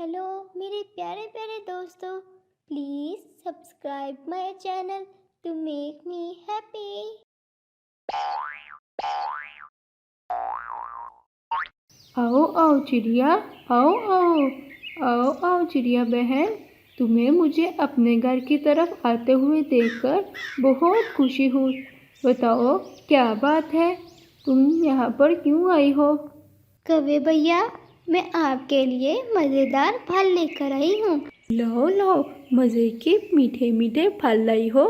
Hello मेरे प्यारे प्यारे दोस्तों, please subscribe my channel to make me happy. आओ आओ चिड़िया, आओ आओ, आओ आओ चिड़िया बहन। तुम्हें मुझे अपने घर की तरफ आते हुए देखकर बहुत खुशी हुई। बताओ क्या बात है, तुम यहाँ पर क्यों आई हो? कौवे भैया, मैं आपके लिए मज़ेदार फल लेकर आई हूँ। लाओ लाओ, मज़े के मीठे मीठे फल लाई हो।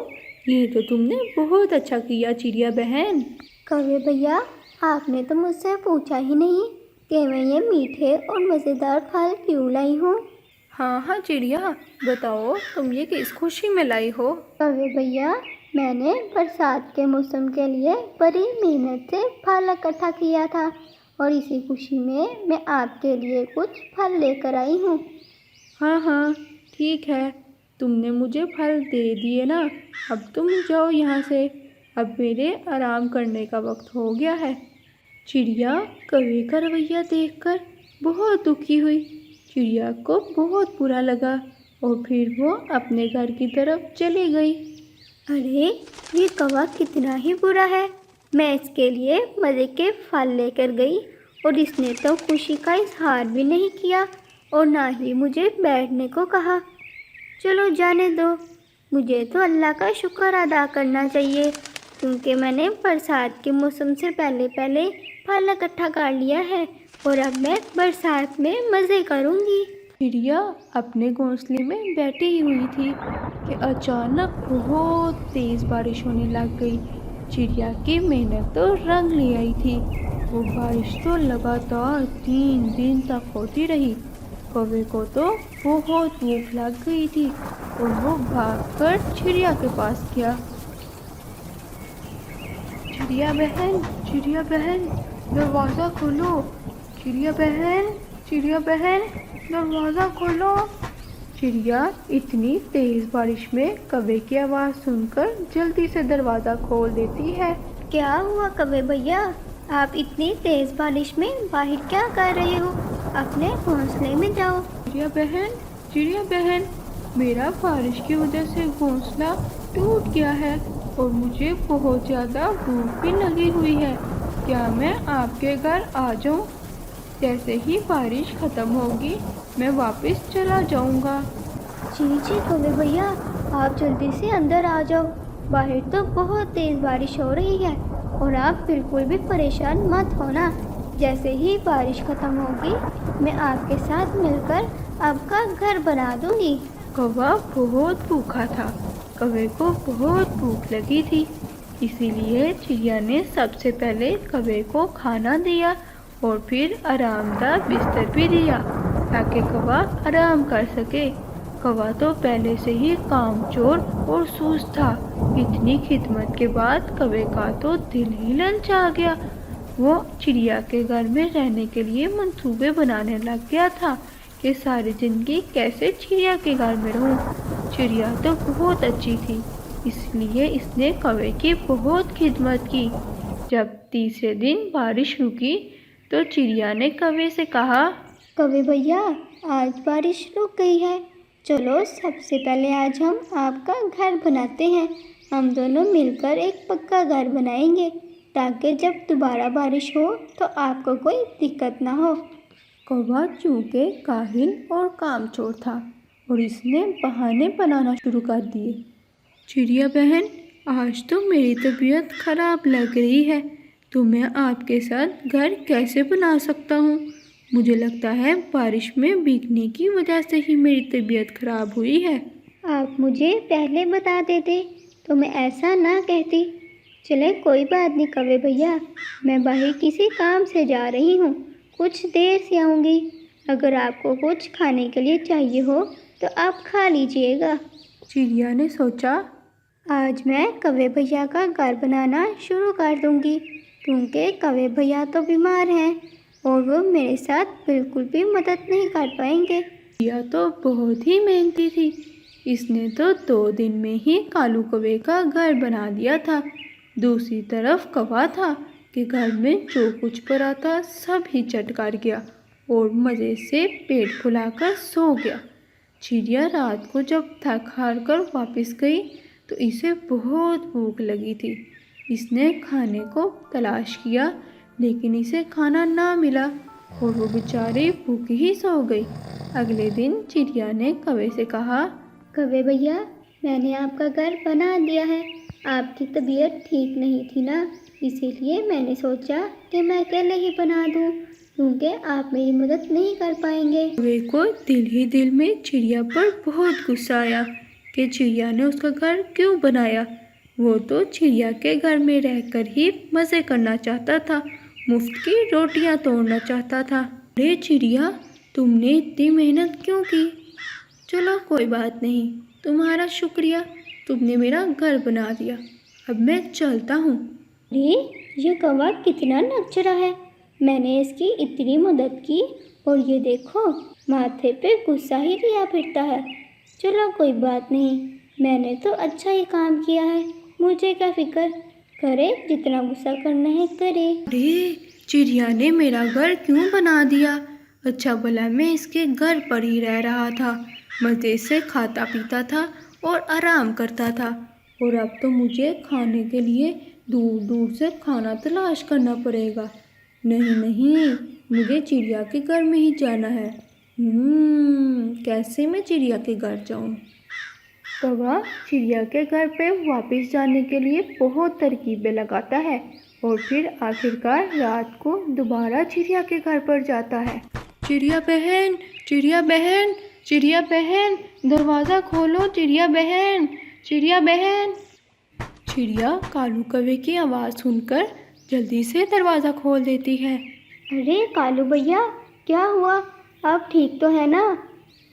ये तो तुमने बहुत अच्छा किया चिड़िया बहन। कौवे भैया, आपने तो मुझसे पूछा ही नहीं कि मैं ये मीठे और मज़ेदार फल क्यों लाई हूँ। हाँ हाँ चिड़िया, बताओ तुम ये किस खुशी में लाई हो? कौवे भैया, मैंने बरसात के मौसम के लिए बड़ी मेहनत से फल इकट्ठा किया था और इसी खुशी में मैं आपके लिए कुछ फल लेकर आई हूँ। हाँ हाँ ठीक है, तुमने मुझे फल दे दिए ना। अब तुम जाओ यहाँ से, अब मेरे आराम करने का वक्त हो गया है। चिड़िया कौवे का रवैया देखकर बहुत दुखी हुई। चिड़िया को बहुत बुरा लगा और फिर वो अपने घर की तरफ चली गई। अरे, ये कौवा कितना ही बुरा है। मैं इसके लिए मज़े के फल लेकर गई और इसने तो खुशी का इजहार भी नहीं किया और ना ही मुझे बैठने को कहा। चलो जाने दो, मुझे तो अल्लाह का शुक्र अदा करना चाहिए क्योंकि मैंने बरसात के मौसम से पहले पहले फल इकट्ठा कर लिया है और अब मैं बरसात में मज़े करूँगी। चिड़िया अपने घोंसले में बैठी ही हुई थी कि अचानक बहुत तेज़ बारिश होने लग गई। चिड़िया की मेहनत तो रंग ले आई थी। वो बारिश तो लगातार 3 दिन तक होती रही। कौवे को तो बहुत भूख लग गई थी और वो भागकर चिड़िया के पास गया। चिड़िया बहन, दरवाज़ा खोलो। चिड़िया बहन, दरवाज़ा खोलो। चिड़िया इतनी तेज़ बारिश में कौवे की आवाज़ सुनकर जल्दी से दरवाज़ा खोल देती है। क्या हुआ कौवे भैया, आप इतनी तेज़ बारिश में बाहर क्या कर रहे हो? अपने घोंसले में जाओ। चिड़िया बहन, मेरा बारिश की वजह से घोंसला टूट गया है और मुझे बहुत ज़्यादा भूख भी लगी हुई है। क्या मैं आपके घर आ जाऊँ? जैसे ही बारिश ख़त्म होगी मैं वापस चला जाऊँगा। जी कौवे भैया, आप जल्दी से अंदर आ जाओ। बाहर तो बहुत तेज़ बारिश हो रही है और आप बिल्कुल भी परेशान मत होना। जैसे ही बारिश ख़त्म होगी मैं आपके साथ मिलकर आपका घर बना दूँगी। कौवा बहुत भूखा था, कौवे को बहुत भूख लगी थी, इसीलिए चिड़िया ने सबसे पहले कौवे को खाना दिया और फिर आरामदायक बिस्तर भी दिया ताकि कौवा आराम कर सके। कौवा तो पहले से ही कामचोर और सुस्त था। इतनी खिदमत के बाद कौवे का तो दिल ही ललचा गया। वो चिड़िया के घर में रहने के लिए मंसूबे बनाने लग गया था कि सारी जिंदगी कैसे चिड़िया के घर में रहूं। चिड़िया तो बहुत अच्छी थी, इसलिए इसने कौवे की बहुत खिदमत की। जब तीसरे दिन बारिश रुकी तो चिड़िया ने कौवे से कहा, कौवे भैया, आज बारिश रुक गई है। चलो सबसे पहले आज हम आपका घर बनाते हैं। हम दोनों मिलकर एक पक्का घर बनाएंगे ताकि जब दोबारा बारिश हो तो आपको कोई दिक्कत ना हो। कौवा चूंकि काहिल और कामचोर था और इसने बहाने बनाना शुरू कर दिए। चिड़िया बहन, आज तो मेरी तबीयत खराब लग रही है, तो मैं आपके साथ घर कैसे बना सकता हूँ? मुझे लगता है बारिश में भीगने की वजह से ही मेरी तबीयत खराब हुई है। आप मुझे पहले बता देते तो मैं ऐसा ना कहती। चले कोई बात नहीं कौवे भैया, मैं बाहर किसी काम से जा रही हूँ, कुछ देर से आऊँगी। अगर आपको कुछ खाने के लिए चाहिए हो तो आप खा लीजिएगा। चिड़िया ने सोचा, आज मैं कौवे भैया का घर बनाना शुरू कर दूँगी क्योंकि कौवे भैया तो बीमार हैं और वो मेरे साथ बिल्कुल भी मदद नहीं कर पाएंगे। चिड़िया तो बहुत ही मेहनती थी, इसने तो 2 दिन में ही कालू कौवे का घर बना दिया था। दूसरी तरफ कौवा था कि घर में जो कुछ पड़ा था सब ही चट कर गया और मज़े से पेट फुलाकर सो गया। चिड़िया रात को जब थक हार कर वापस गई तो इसे बहुत भूख लगी थी। इसने खाने को तलाश किया लेकिन इसे खाना ना मिला और वो बेचारी भूखी ही सो गई। अगले दिन चिड़िया ने कौवे से कहा, कौवे भैया, मैंने आपका घर बना दिया है। आपकी तबीयत ठीक नहीं थी ना, इसीलिए मैंने सोचा कि मैं अकेले ही बना दूं, क्योंकि आप मेरी मदद नहीं कर पाएंगे। कौवे को दिल ही दिल में चिड़िया पर बहुत गुस्सा आया कि चिड़िया ने उसका घर क्यों बनाया। वो तो चिड़िया के घर में रहकर ही मज़े करना चाहता था, मुफ्त की रोटियां तोड़ना चाहता था। अरे चिड़िया, तुमने इतनी मेहनत क्यों की? चलो कोई बात नहीं, तुम्हारा शुक्रिया, तुमने मेरा घर बना दिया। अब मैं चलता हूँ। अरे ये कौवा कितना नकचरा है, मैंने इसकी इतनी मदद की और ये देखो माथे पे गुस्सा ही लिया फिरता है। चलो कोई बात नहीं, मैंने तो अच्छा ही काम किया है, मुझे क्या फिक्र, करे जितना गुस्सा करना है करे। अरे चिड़िया ने मेरा घर क्यों बना दिया? अच्छा भला मैं इसके घर पर ही रह रहा था, मज़े से खाता पीता था और आराम करता था, और अब तो मुझे खाने के लिए दूर दूर से खाना तलाश करना पड़ेगा। नहीं नहीं, मुझे चिड़िया के घर में ही जाना है। कैसे मैं चिड़िया के घर जाऊँ? कौवा चिड़िया के घर पे वापस जाने के लिए बहुत तरकीबें लगाता है और फिर आखिरकार रात को दोबारा चिड़िया के घर पर जाता है। चिड़िया बहन, चिड़िया बहन, चिड़िया बहन, दरवाज़ा खोलो चिड़िया बहन, चिड़िया बहन। चिड़िया कालू कौवे की आवाज़ सुनकर जल्दी से दरवाज़ा खोल देती है। अरे कालू भैया, क्या हुआ, आप ठीक तो है ना?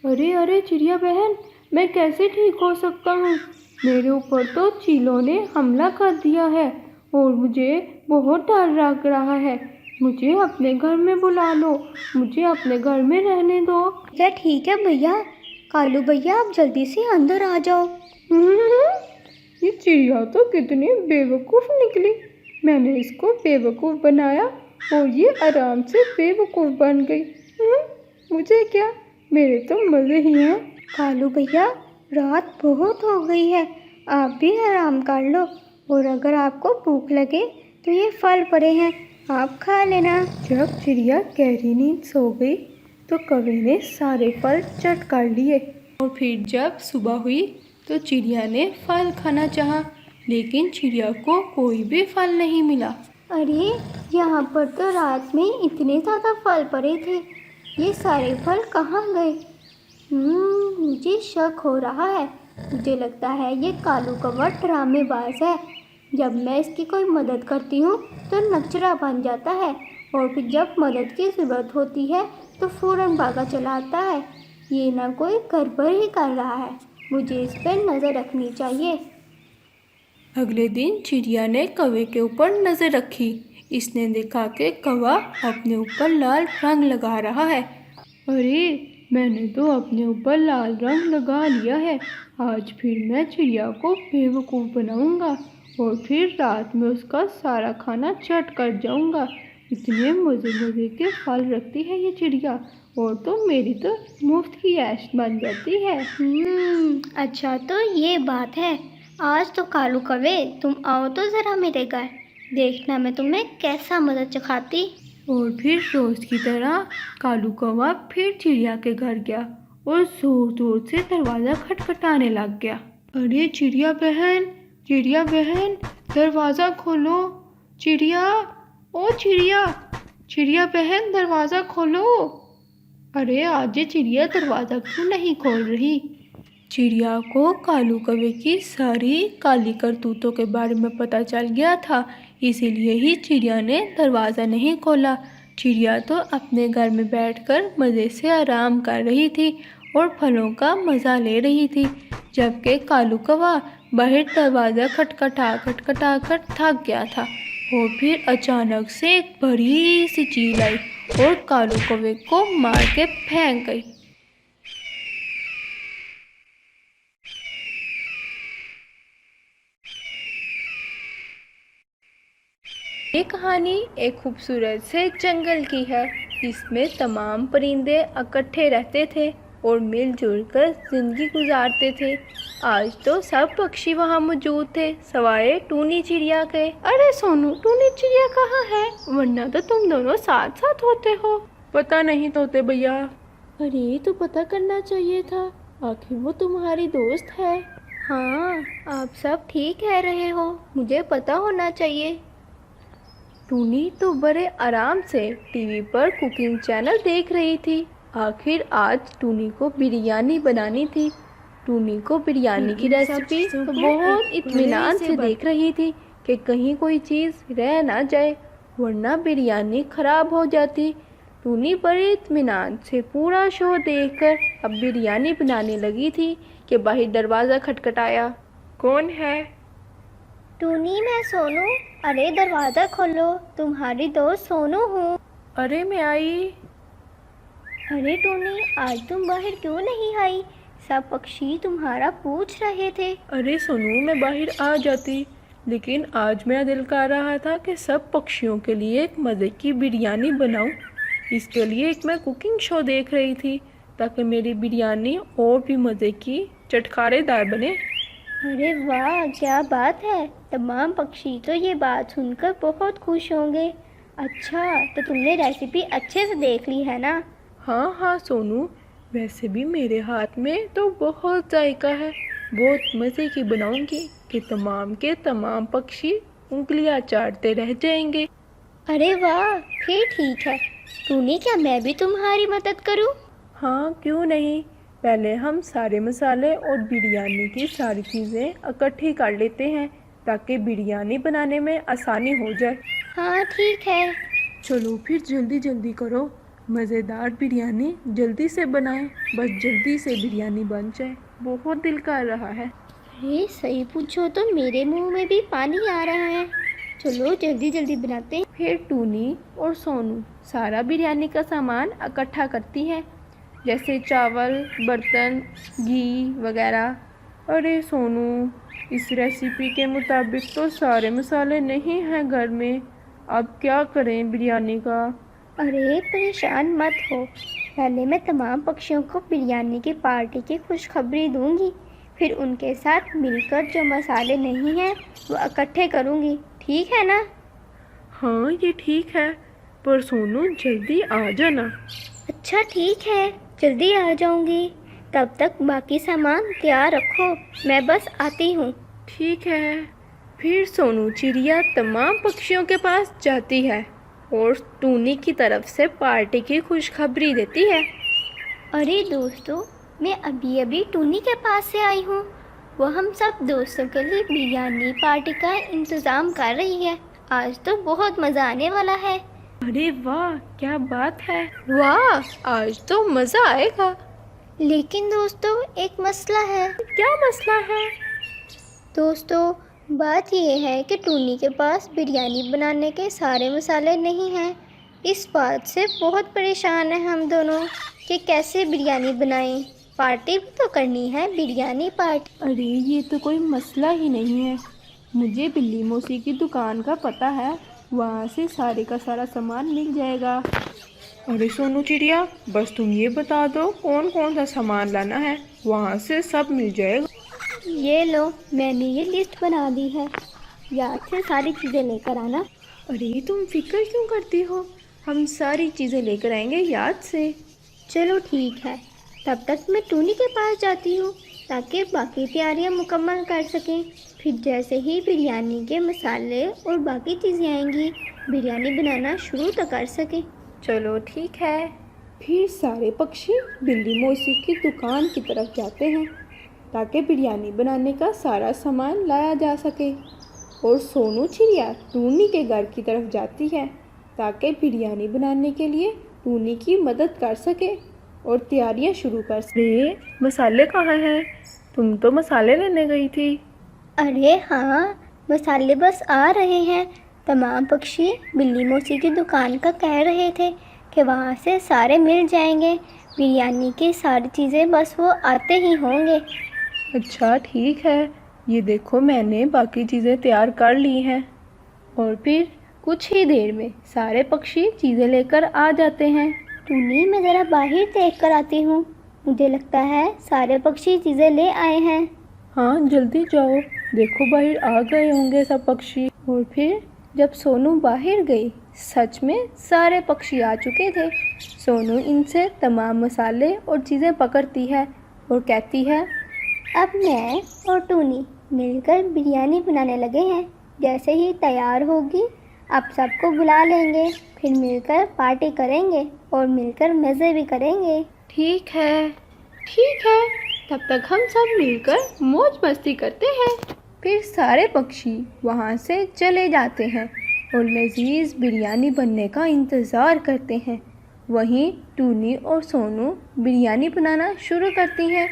अरे अरे चिड़िया बहन, मैं कैसे ठीक हो सकता हूँ? मेरे ऊपर तो चीलों ने हमला कर दिया है और मुझे बहुत डर लग रहा है। मुझे अपने घर में बुला लो, मुझे अपने घर में रहने दो। क्या ठीक है भैया, कालू भैया आप जल्दी से अंदर आ जाओ। ये चिड़िया तो कितनी बेवकूफ़ निकली। मैंने इसको बेवकूफ़ बनाया और ये आराम से बेवकूफ़ बन गई। मुझे क्या, मेरे तो मज़े ही हैं। कालू भैया, रात बहुत हो गई है, आप भी आराम कर लो, और अगर आपको भूख लगे तो ये फल पड़े हैं, आप खा लेना। जब चिड़िया गहरी नींद सो गई तो कौवे ने सारे फल चट कर लिए, और फिर जब सुबह हुई तो चिड़िया ने फल खाना चाहा, लेकिन चिड़िया को कोई भी फल नहीं मिला। अरे यहाँ पर तो रात में इतने ज़्यादा फल पड़े थे, ये सारे फल कहाँ गए? मुझे शक हो रहा है, मुझे लगता है ये कालू कौवा ड्रामेबाज है। जब मैं इसकी कोई मदद करती हूँ तो नचरा बन जाता है, और फिर जब मदद की ज़रूरत होती है तो फ़ौरन भागा चला आता है। ये ना कोई गड़बड़ ही कर रहा है, मुझे इस पर नज़र रखनी चाहिए। अगले दिन चिड़िया ने कौवे के ऊपर नज़र रखी। इसने देखा कि कौवा अपने ऊपर लाल रंग लगा रहा है। अरे मैंने तो अपने ऊपर लाल रंग लगा लिया है, आज फिर मैं चिड़िया को बेवकूफ़ बनाऊंगा और फिर रात में उसका सारा खाना चट कर जाऊंगा। इतने मज़े मज़े के फल रखती है ये चिड़िया, और तो मेरी तो मुफ्त की ऐश बन जाती है। अच्छा तो ये बात है। आज तो कालू कौवे तुम आओ तो ज़रा मेरे घर, देखना मैं तुम्हें कैसा मज़ा चखाती। और फिर रोज़ की तरह कालू कौवा फिर चिड़िया के घर गया और ज़ोर ज़ोर से दरवाज़ा खटखटाने लग गया। अरे चिड़िया बहन, चिड़िया बहन, दरवाज़ा खोलो। चिड़िया, ओ चिड़िया, चिड़िया बहन दरवाज़ा खोलो। अरे आज ये चिड़िया दरवाज़ा क्यों नहीं खोल रही? चिड़िया को कालू कौवे की सारी काली करतूतों के बारे में पता चल गया था, इसीलिए ही चिड़िया ने दरवाज़ा नहीं खोला। चिड़िया तो अपने घर में बैठकर मज़े से आराम कर रही थी और फलों का मज़ा ले रही थी, जबकि कालू कौवा बाहर दरवाज़ा खटखटा कर थक गया था। और फिर अचानक से एक बड़ी सी चील आई और कालू कौवे को मार के फेंक गई। ये कहानी एक खूबसूरत से जंगल की है। जिसमें तमाम परिंदे इकट्ठे रहते थे और मिलजुल कर जिंदगी गुजारते थे। आज तो सब पक्षी वहाँ मौजूद थे सवाए टूनी चिड़िया के। अरे सोनू, टूनी चिड़िया कहाँ है? वरना तो तुम दोनों साथ साथ होते हो। पता नहीं तोते भैया। अरे तो पता करना चाहिए था, आखिर वो तुम्हारी दोस्त है। हाँ, आप सब ठीक कह रहे हो, मुझे पता होना चाहिए। टूनी तो बड़े आराम से टीवी पर कुकिंग चैनल देख रही थी। आखिर आज टूनी को बिरयानी बनानी थी। टूनी को बिरयानी की रेसिपी तो बहुत इत्मीनान से देख रही थी कि कहीं कोई चीज़ रह ना जाए, वरना बिरयानी खराब हो जाती। टूनी बड़े इत्मीनान से पूरा शो देखकर अब बिरयानी बनाने लगी थी कि बाहर दरवाज़ा खटखटाया। कौन है? टूनी, मैं सोनू। अरे दरवाज़ा खोलो, तुम्हारी दोस्त सोनू हूँ। अरे मैं आई। अरे टूनी, आज तुम बाहर क्यों नहीं आई? सब पक्षी तुम्हारा पूछ रहे थे। अरे सोनू, मैं बाहर आ जाती, लेकिन आज मेरा दिल कर रहा था कि सब पक्षियों के लिए एक मज़े की बिरयानी बनाऊं। इसके लिए एक मैं कुकिंग शो देख रही थी ताकि मेरी बिरयानी और भी मज़े की चटखारेदार बने। अरे वाह, क्या बात है! तमाम पक्षी तो ये बात सुनकर बहुत खुश होंगे। अच्छा, तो तुमने रेसिपी अच्छे से देख ली है ना? हाँ हाँ सोनू, वैसे भी मेरे हाथ में तो बहुत जायका है। बहुत मज़े की बनाऊंगी कि तमाम के तमाम पक्षी उंगलियां चाटते रह जाएंगे। अरे वाह, फिर ठीक है। टूनी, क्या मैं भी तुम्हारी मदद करूं? हाँ, क्यों नहीं। पहले हम सारे मसाले और बिरयानी की सारी चीज़ें इकट्ठी कर लेते हैं ताकि बिरयानी बनाने में आसानी हो जाए। हाँ ठीक है। चलो फिर जल्दी जल्दी करो, मज़ेदार बिरयानी जल्दी से बनाएं। बस जल्दी से बिरयानी बन जाए, बहुत दिल कर रहा है। अरे सही पूछो तो मेरे मुंह में भी पानी आ रहा है। चलो जल्दी जल्दी बनाते हैं। फिर टूनी और सोनू सारा बिरयानी का सामान इकट्ठा करती है, जैसे चावल, बर्तन, घी वगैरह। अरे सोनू, इस रेसिपी के मुताबिक तो सारे मसाले नहीं हैं घर में, अब क्या करें बिरयानी का? अरे परेशान मत हो, पहले मैं तमाम पक्षियों को बिरयानी की पार्टी की खुशखबरी दूंगी, फिर उनके साथ मिलकर जो मसाले नहीं हैं वो इकट्ठे करूंगी, ठीक है ना? हाँ ये ठीक है, पर सोनू जल्दी आ जाना। अच्छा ठीक है, जल्दी आ जाऊंगी। तब तक बाकी सामान तैयार रखो, मैं बस आती हूँ। ठीक है। फिर सोनू चिड़िया तमाम पक्षियों के पास जाती है और टूनी की तरफ से पार्टी की खुशखबरी देती है। अरे दोस्तों, मैं अभी अभी टूनी के पास से आई हूँ। वो हम सब दोस्तों के लिए बिरयानी पार्टी का इंतज़ाम कर रही है। आज तो बहुत मज़ा आने वाला है। अरे वाह, क्या बात है! वाह, आज तो मज़ा आएगा। लेकिन दोस्तों, एक मसला है। क्या मसला है? दोस्तों, बात यह है कि टूनी के पास बिरयानी बनाने के सारे मसाले नहीं हैं। इस बात से बहुत परेशान हैं हम दोनों कि कैसे बिरयानी बनाएं। पार्टी भी तो करनी है, बिरयानी पार्टी। अरे ये तो कोई मसला ही नहीं है, मुझे बिल्ली मौसी की दुकान का पता है, वहाँ से सारे का सारा सामान मिल जाएगा। अरे सोनू चिड़िया, बस तुम ये बता दो कौन कौन सा सामान लाना है, वहाँ से सब मिल जाएगा। ये लो, मैंने ये लिस्ट बना दी है, याद से सारी चीज़ें लेकर आना। अरे तुम फिक्र क्यों करती हो, हम सारी चीज़ें लेकर आएंगे याद से। चलो ठीक है, तब तक मैं टूनी के पास जाती हूँ ताकि बाकी तैयारियाँ मुकम्मल कर सकें। फिर जैसे ही बिरयानी के मसाले और बाकी चीज़ें आएंगी, बिरयानी बनाना शुरू तो कर सकें। चलो ठीक है। फिर सारे पक्षी बिल्ली मौसी की दुकान की तरफ जाते हैं ताकि बिरयानी बनाने का सारा सामान लाया जा सके, और सोनू चिड़िया टूनी के घर की तरफ जाती है ताकि बिरयानी बनाने के लिए टूनी की मदद कर सके और तैयारियां शुरू कर सके। मसाले कहाँ हैं? तुम तो मसाले लेने गई थी। अरे हाँ, मसाले बस आ रहे हैं। तमाम पक्षी बिल्ली मौसी की दुकान का कह रहे थे कि वहाँ से सारे मिल जाएंगे। बिरयानी की सारी चीज़ें बस वो आते ही होंगे। अच्छा ठीक है, ये देखो मैंने बाकी चीज़ें तैयार कर ली हैं। और फिर कुछ ही देर में सारे पक्षी चीज़ें लेकर आ जाते हैं। टूनी, मैं ज़रा बाहर देख कर आती हूँ। मुझे लगता है सारे पक्षी चीज़ें ले आए हैं। हाँ, जल्दी जाओ, देखो बाहर आ गए होंगे सब पक्षी। और फिर जब सोनू बाहर गई, सच में सारे पक्षी आ चुके थे। सोनू इनसे तमाम मसाले और चीज़ें पकड़ती है और कहती है, अब मैं और टूनी मिलकर बिरयानी बनाने लगे हैं। जैसे ही तैयार होगी आप सबको बुला लेंगे, फिर मिलकर पार्टी करेंगे और मिलकर मज़े भी करेंगे। ठीक है, ठीक है, तब तक हम सब मिलकर मौज मस्ती करते हैं। फिर सारे पक्षी वहाँ से चले जाते हैं और लजीज बिरयानी बनने का इंतज़ार करते हैं। वहीं टूनी और सोनू बिरयानी बनाना शुरू करती हैं।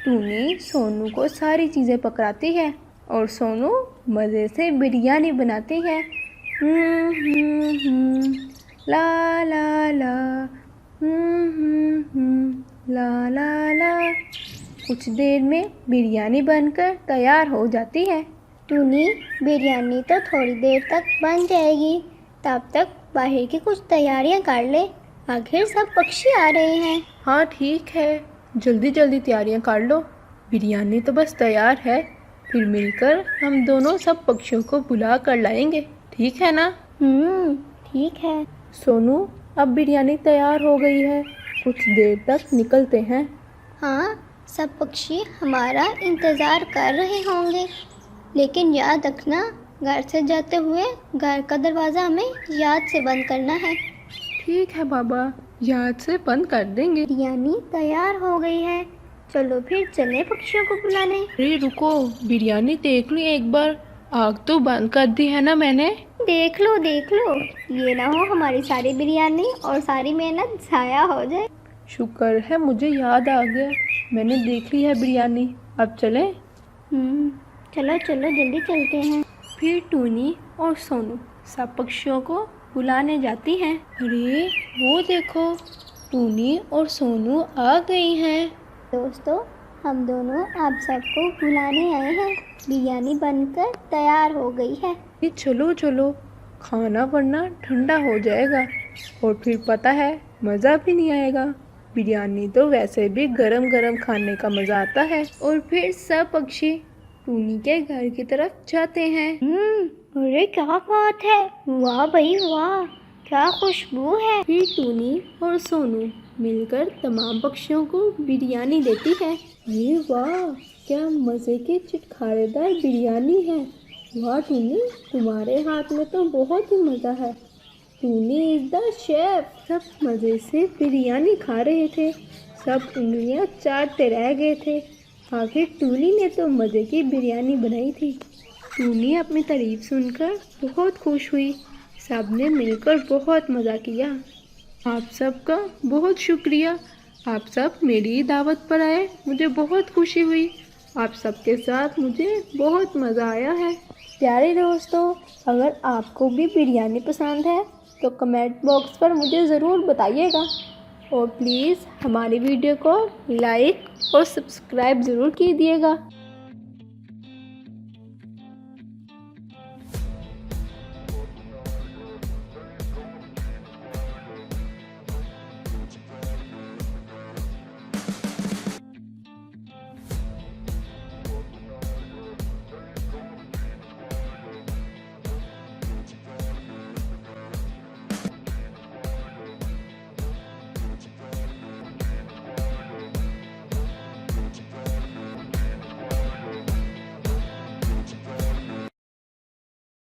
टूनी सोनू को सारी चीज़ें पकड़ाती है और सोनू मज़े से बिरयानी बनाती है। ला ला ला, ला ला ला। कुछ देर में बिरयानी बनकर तैयार हो जाती है। टूनी, बिरयानी तो थोड़ी देर तक बन जाएगी, तब तक बाहर की कुछ तैयारियां कर ले। आखिर सब पक्षी आ रहे हैं। हाँ ठीक है, जल्दी जल्दी तैयारियां कर लो, बिरयानी तो बस तैयार है। फिर मिलकर हम दोनों सब पक्षियों को बुला कर लाएंगे, ठीक है ना? ठीक है। सोनू, अब बिरयानी तैयार हो गई है, कुछ देर तक निकलते हैं। हाँ, सब पक्षी हमारा इंतज़ार कर रहे होंगे, लेकिन याद रखना, घर से जाते हुए घर का दरवाज़ा हमें याद से बंद करना है। ठीक है बाबा, याद से बंद कर देंगे। बिरयानी तैयार हो गई है, चलो फिर चले पक्षियों को बुलाने। अरे रुको, बिरयानी देख लो एक बार, आग तो बंद कर दी है ना मैंने? देख लो देख लो, ये ना हो हमारी सारी बिरयानी और सारी मेहनत ज़ाया हो जाए। शुक्र है मुझे याद आ गया, मैंने देख ली है बिरयानी। अब चलें? चलो चलो जल्दी चलते हैं। फिर टूनी और सोनू सब पक्षियों को बुलाने जाती हैं। अरे वो देखो, टूनी और सोनू आ गई हैं। दोस्तों, हम दोनों आप सबको बुलाने आए हैं। बिरयानी बनकर तैयार हो गई है। ये चलो चलो, खाना वरना ठंडा हो जाएगा और फिर पता है मज़ा भी नहीं आएगा। बिरयानी तो वैसे भी गरम गरम खाने का मज़ा आता है। और फिर सब पक्षी टूनी के घर की तरफ जाते हैं। अरे क्या बात है, वाह भाई वाह, क्या खुशबू है। फिर टूनी और सोनू मिलकर तमाम पक्षियों को बिरयानी देती है। अरे वाह, क्या मज़े की चिटखारेदार बिरयानी है। वाह टूनी, तुम्हारे हाथ में तो बहुत ही मज़ा है। टूनी इज द शेफ। सब मज़े से बिरयानी खा रहे थे, सब उंगलियां चाटते रह गए थे। आखिर टूनी ने तो मज़े की बिरयानी बनाई थी। टूनी अपनी तारीफ सुनकर बहुत खुश हुई। सब ने मिलकर बहुत मज़ा किया। आप सबका बहुत शुक्रिया, आप सब मेरी दावत पर आए, मुझे बहुत खुशी हुई। आप सबके साथ मुझे बहुत मज़ा आया है। प्यारे दोस्तों, अगर आपको भी बिरयानी पसंद है तो कमेंट बॉक्स पर मुझे ज़रूर बताइएगा और प्लीज़ हमारी वीडियो को लाइक और सब्सक्राइब ज़रूर कीजिएगा।